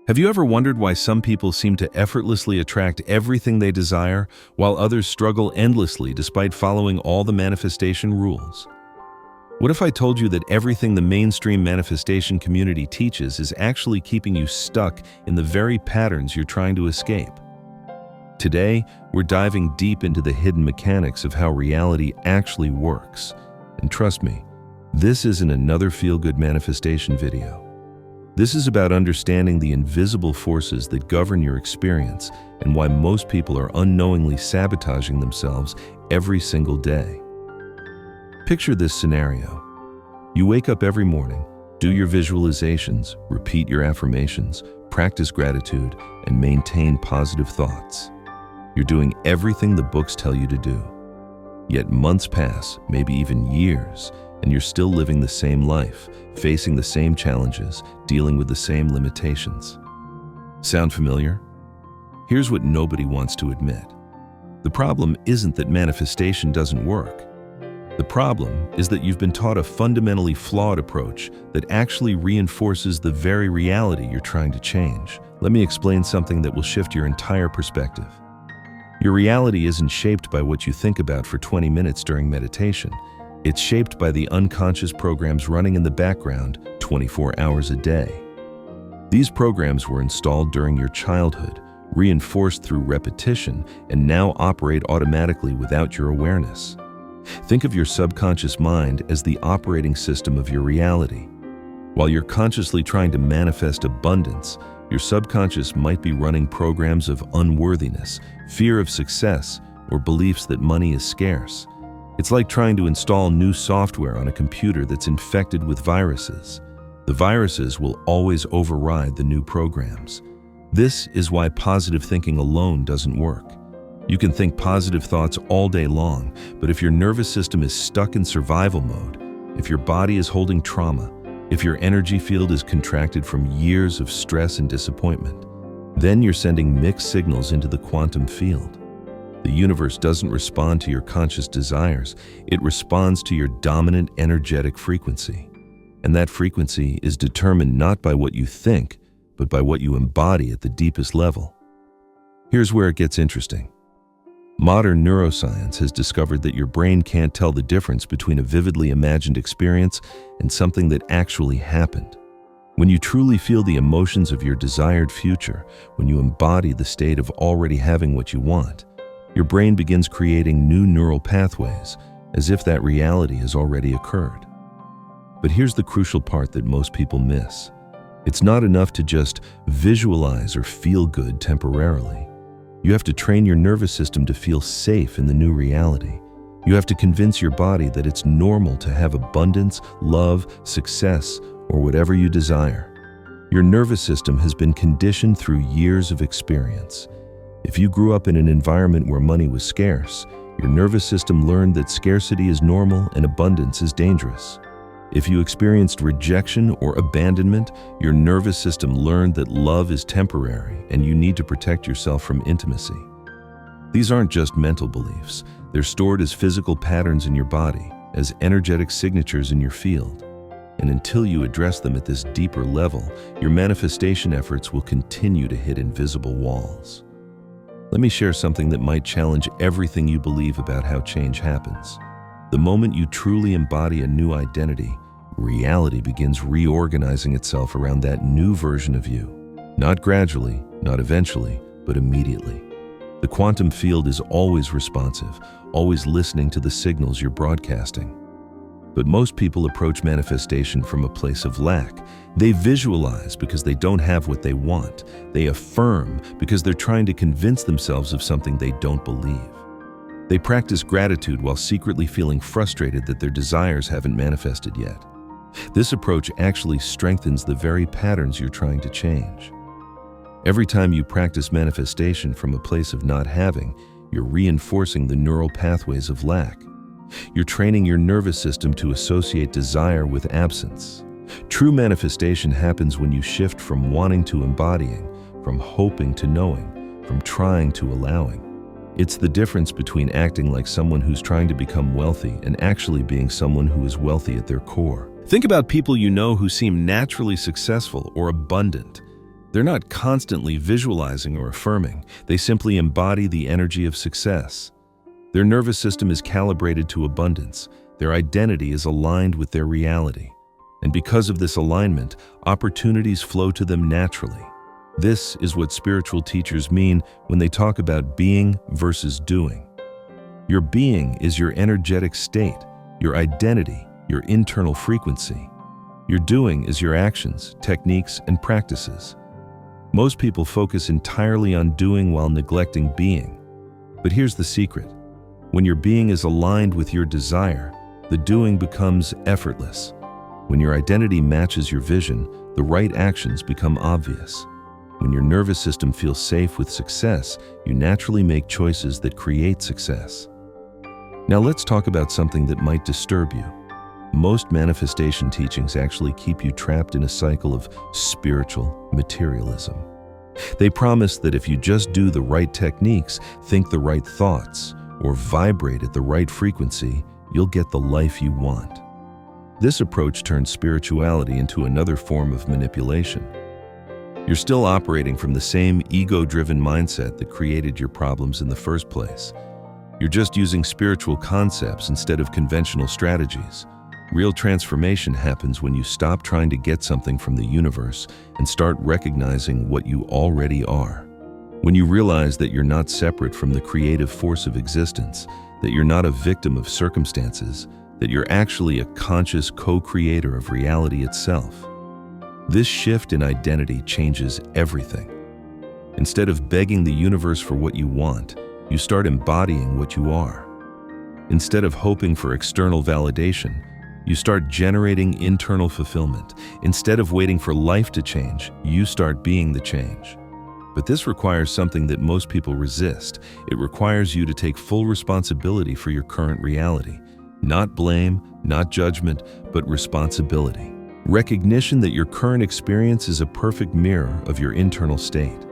Have you ever wondered why some people seem to effortlessly attract everything they desire, while others struggle endlessly despite following all the manifestation rules? What if I told you that everything the mainstream manifestation community teaches is actually keeping you stuck in the very patterns you're trying to escape? Today, we're diving deep into the hidden mechanics of how reality actually works. And trust me, this isn't another feel-good manifestation video. This is about understanding the invisible forces that govern your experience and why most people are unknowingly sabotaging themselves every single day. Picture this scenario. You wake up every morning, do your visualizations, repeat your affirmations, practice gratitude, and maintain positive thoughts. You're doing everything the books tell you to do. Yet months pass, maybe even years, and you're still living the same life, facing the same challenges, dealing with the same limitations. Sound familiar? Here's what nobody wants to admit. The problem isn't that manifestation doesn't work. The problem is that you've been taught a fundamentally flawed approach that actually reinforces the very reality you're trying to change. Let me explain something that will shift your entire perspective. Your reality isn't shaped by what you think about for 20 minutes during meditation. It's shaped by the unconscious programs running in the background 24 hours a day. These programs were installed during your childhood, reinforced through repetition, and now operate automatically without your awareness. Think of your subconscious mind as the operating system of your reality. While you're consciously trying to manifest abundance, your subconscious might be running programs of unworthiness, fear of success, or beliefs that money is scarce. It's like trying to install new software on a computer that's infected with viruses. The viruses will always override the new programs. This is why positive thinking alone doesn't work. You can think positive thoughts all day long, but if your nervous system is stuck in survival mode, if your body is holding trauma, if your energy field is contracted from years of stress and disappointment, then you're sending mixed signals into the quantum field. The universe doesn't respond to your conscious desires, it responds to your dominant energetic frequency. And that frequency is determined not by what you think, but by what you embody at the deepest level. Here's where it gets interesting. Modern neuroscience has discovered that your brain can't tell the difference between a vividly imagined experience and something that actually happened. When you truly feel the emotions of your desired future, when you embody the state of already having what you want, your brain begins creating new neural pathways, as if that reality has already occurred. But here's the crucial part that most people miss. It's not enough to just visualize or feel good temporarily. You have to train your nervous system to feel safe in the new reality. You have to convince your body that it's normal to have abundance, love, success, or whatever you desire. Your nervous system has been conditioned through years of experience. If you grew up in an environment where money was scarce, your nervous system learned that scarcity is normal and abundance is dangerous. If you experienced rejection or abandonment, your nervous system learned that love is temporary and you need to protect yourself from intimacy. These aren't just mental beliefs. They're stored as physical patterns in your body, as energetic signatures in your field. And until you address them at this deeper level, your manifestation efforts will continue to hit invisible walls. Let me share something that might challenge everything you believe about how change happens. The moment you truly embody a new identity, reality begins reorganizing itself around that new version of you. Not gradually, not eventually, but immediately. The quantum field is always responsive, always listening to the signals you're broadcasting. But most people approach manifestation from a place of lack. They visualize because they don't have what they want. They affirm because they're trying to convince themselves of something they don't believe. They practice gratitude while secretly feeling frustrated that their desires haven't manifested yet. This approach actually strengthens the very patterns you're trying to change. Every time you practice manifestation from a place of not having, you're reinforcing the neural pathways of lack. You're training your nervous system to associate desire with absence. True manifestation happens when you shift from wanting to embodying, from hoping to knowing, from trying to allowing. It's the difference between acting like someone who's trying to become wealthy and actually being someone who is wealthy at their core. Think about people you know who seem naturally successful or abundant. They're not constantly visualizing or affirming. They simply embody the energy of success. Their nervous system is calibrated to abundance. Their identity is aligned with their reality. And because of this alignment, opportunities flow to them naturally. This is what spiritual teachers mean when they talk about being versus doing. Your being is your energetic state, your identity, your internal frequency. Your doing is your actions, techniques, and practices. Most people focus entirely on doing while neglecting being. But here's the secret. When your being is aligned with your desire, the doing becomes effortless. When your identity matches your vision, the right actions become obvious. When your nervous system feels safe with success, you naturally make choices that create success. Now let's talk about something that might disturb you. Most manifestation teachings actually keep you trapped in a cycle of spiritual materialism. They promise that if you just do the right techniques, think the right thoughts, or vibrate at the right frequency, you'll get the life you want. This approach turns spirituality into another form of manipulation. You're still operating from the same ego-driven mindset that created your problems in the first place. You're just using spiritual concepts instead of conventional strategies. Real transformation happens when you stop trying to get something from the universe and start recognizing what you already are. When you realize that you're not separate from the creative force of existence, that you're not a victim of circumstances, that you're actually a conscious co-creator of reality itself. This shift in identity changes everything. Instead of begging the universe for what you want, you start embodying what you are. Instead of hoping for external validation, you start generating internal fulfillment. Instead of waiting for life to change, you start being the change. But this requires something that most people resist. It requires you to take full responsibility for your current reality. Not blame, not judgment, but responsibility. Recognition that your current experience is a perfect mirror of your internal state.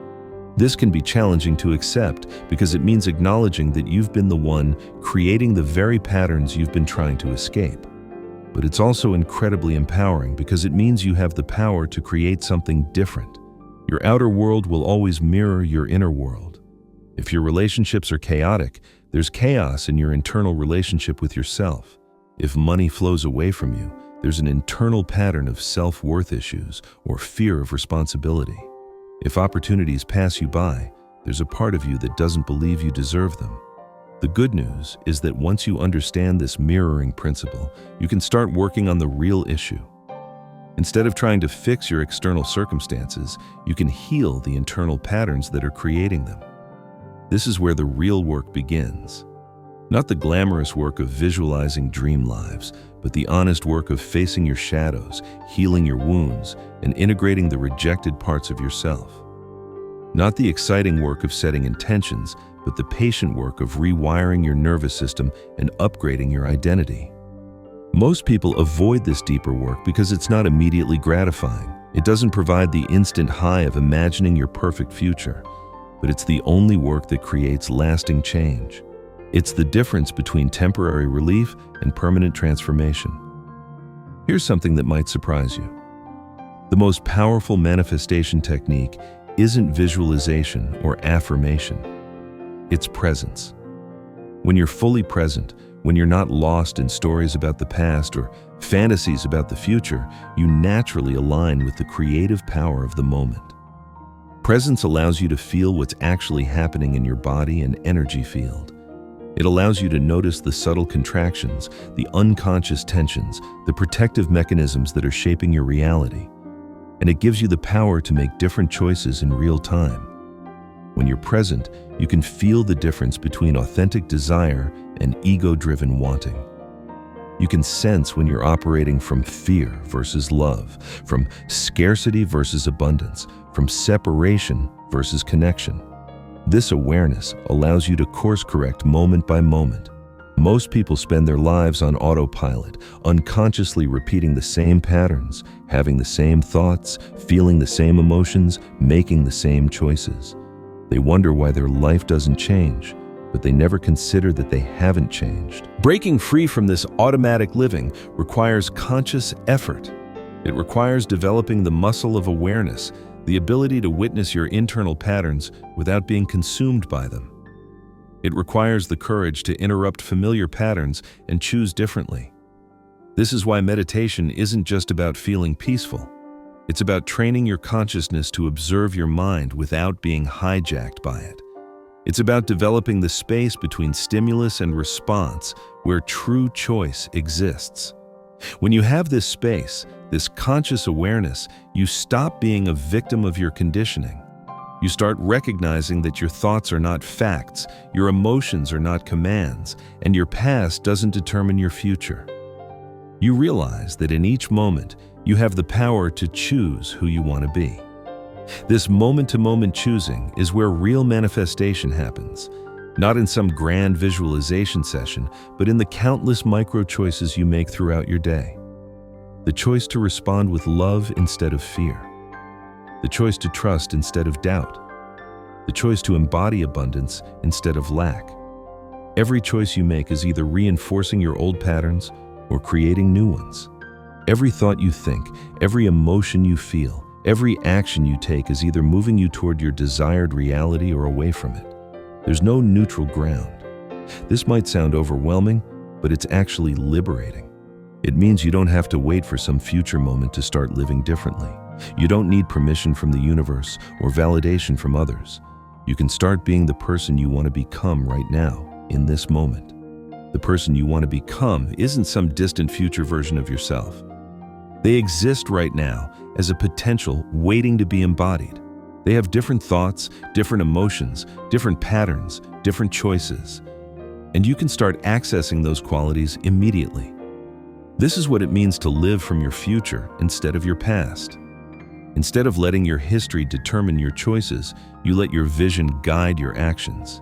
This can be challenging to accept because it means acknowledging that you've been the one creating the very patterns you've been trying to escape. But it's also incredibly empowering because it means you have the power to create something different. Your outer world will always mirror your inner world. If your relationships are chaotic, there's chaos in your internal relationship with yourself. If money flows away from you, there's an internal pattern of self-worth issues or fear of responsibility. If opportunities pass you by, there's a part of you that doesn't believe you deserve them. The good news is that once you understand this mirroring principle, you can start working on the real issue. Instead of trying to fix your external circumstances, you can heal the internal patterns that are creating them. This is where the real work begins. Not the glamorous work of visualizing dream lives, but the honest work of facing your shadows, healing your wounds, and integrating the rejected parts of yourself. Not the exciting work of setting intentions, but the patient work of rewiring your nervous system and upgrading your identity. Most people avoid this deeper work because it's not immediately gratifying. It doesn't provide the instant high of imagining your perfect future, but it's the only work that creates lasting change. It's the difference between temporary relief and permanent transformation. Here's something that might surprise you. The most powerful manifestation technique isn't visualization or affirmation. It's presence. When you're fully present, when you're not lost in stories about the past or fantasies about the future, you naturally align with the creative power of the moment. Presence allows you to feel what's actually happening in your body and energy field. It allows you to notice the subtle contractions, the unconscious tensions, the protective mechanisms that are shaping your reality. And it gives you the power to make different choices in real time. When you're present, you can feel the difference between authentic desire and ego-driven wanting. You can sense when you're operating from fear versus love, from scarcity versus abundance, from separation versus connection. This awareness allows you to course correct moment by moment. Most people spend their lives on autopilot, unconsciously repeating the same patterns, having the same thoughts, feeling the same emotions, making the same choices. They wonder why their life doesn't change, but they never consider that they haven't changed. Breaking free from this automatic living requires conscious effort. It requires developing the muscle of awareness, the ability to witness your internal patterns without being consumed by them. It requires the courage to interrupt familiar patterns and choose differently. This is why meditation isn't just about feeling peaceful. It's about training your consciousness to observe your mind without being hijacked by it. It's about developing the space between stimulus and response where true choice exists. When you have this space, this conscious awareness, you stop being a victim of your conditioning. You start recognizing that your thoughts are not facts, your emotions are not commands, and your past doesn't determine your future. You realize that in each moment, you have the power to choose who you want to be. This moment-to-moment choosing is where real manifestation happens, not in some grand visualization session, but in the countless micro-choices you make throughout your day. The choice to respond with love instead of fear. The choice to trust instead of doubt. The choice to embody abundance instead of lack. Every choice you make is either reinforcing your old patterns or creating new ones. Every thought you think, every emotion you feel, every action you take is either moving you toward your desired reality or away from it. There's no neutral ground. This might sound overwhelming, but it's actually liberating. It means you don't have to wait for some future moment to start living differently. You don't need permission from the universe or validation from others. You can start being the person you want to become right now, in this moment. The person you want to become isn't some distant future version of yourself. They exist right now as a potential waiting to be embodied. They have different thoughts, different emotions, different patterns, different choices. And you can start accessing those qualities immediately. This is what it means to live from your future instead of your past. Instead of letting your history determine your choices, you let your vision guide your actions.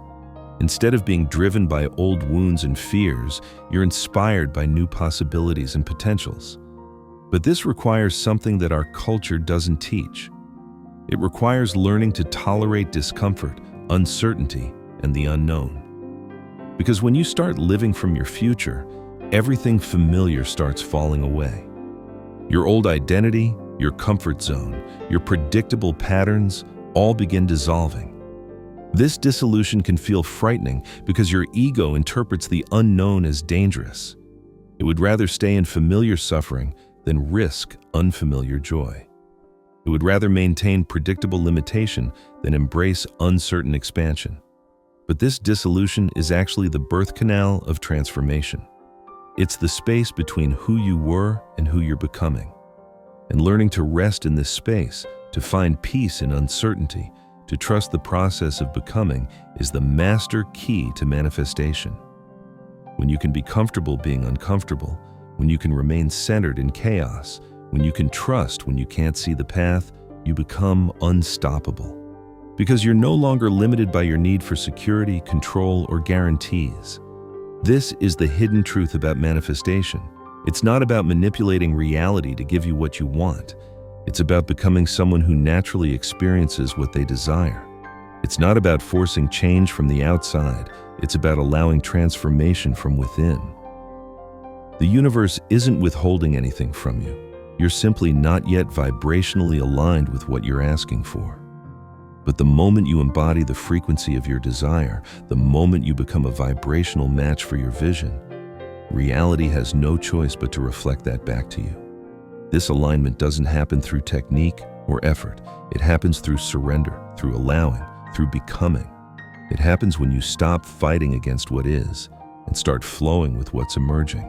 Instead of being driven by old wounds and fears, you're inspired by new possibilities and potentials. But this requires something that our culture doesn't teach. It requires learning to tolerate discomfort, uncertainty, and the unknown. Because when you start living from your future, everything familiar starts falling away. Your old identity, your comfort zone, your predictable patterns all begin dissolving. This dissolution can feel frightening because your ego interprets the unknown as dangerous. It would rather stay in familiar suffering than risk unfamiliar joy. It would rather maintain predictable limitation than embrace uncertain expansion. But this dissolution is actually the birth canal of transformation. It's the space between who you were and who you're becoming. And learning to rest in this space, to find peace in uncertainty, to trust the process of becoming is the master key to manifestation. When you can be comfortable being uncomfortable, when you can remain centered in chaos, when you can trust when you can't see the path, you become unstoppable. Because you're no longer limited by your need for security, control, or guarantees. This is the hidden truth about manifestation. It's not about manipulating reality to give you what you want. It's about becoming someone who naturally experiences what they desire. It's not about forcing change from the outside. It's about allowing transformation from within. The universe isn't withholding anything from you. You're simply not yet vibrationally aligned with what you're asking for. But the moment you embody the frequency of your desire, the moment you become a vibrational match for your vision, reality has no choice but to reflect that back to you. This alignment doesn't happen through technique or effort. It happens through surrender, through allowing, through becoming. It happens when you stop fighting against what is and start flowing with what's emerging.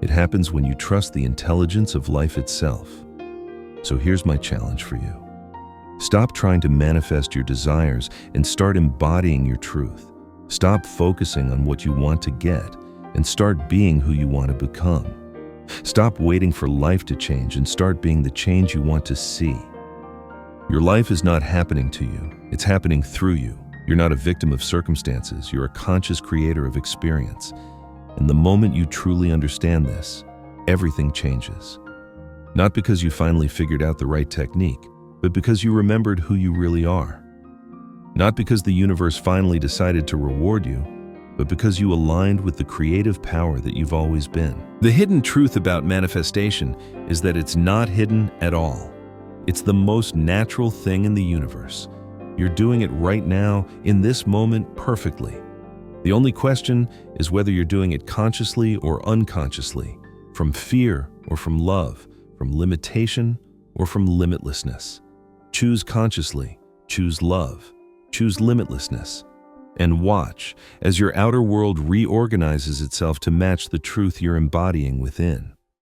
It happens when you trust the intelligence of life itself. So here's my challenge for you. Stop trying to manifest your desires and start embodying your truth. Stop focusing on what you want to get and start being who you want to become. Stop waiting for life to change and start being the change you want to see. Your life is not happening to you, it's happening through you. You're not a victim of circumstances, you're a conscious creator of experience. And the moment you truly understand this, everything changes. Not because you finally figured out the right technique, but because you remembered who you really are. Not because the universe finally decided to reward you, but because you aligned with the creative power that you've always been. The hidden truth about manifestation is that it's not hidden at all. It's the most natural thing in the universe. You're doing it right now, in this moment, perfectly. The only question is whether you're doing it consciously or unconsciously, from fear or from love, from limitation or from limitlessness. Choose consciously, choose love, choose limitlessness, and watch as your outer world reorganizes itself to match the truth you're embodying within.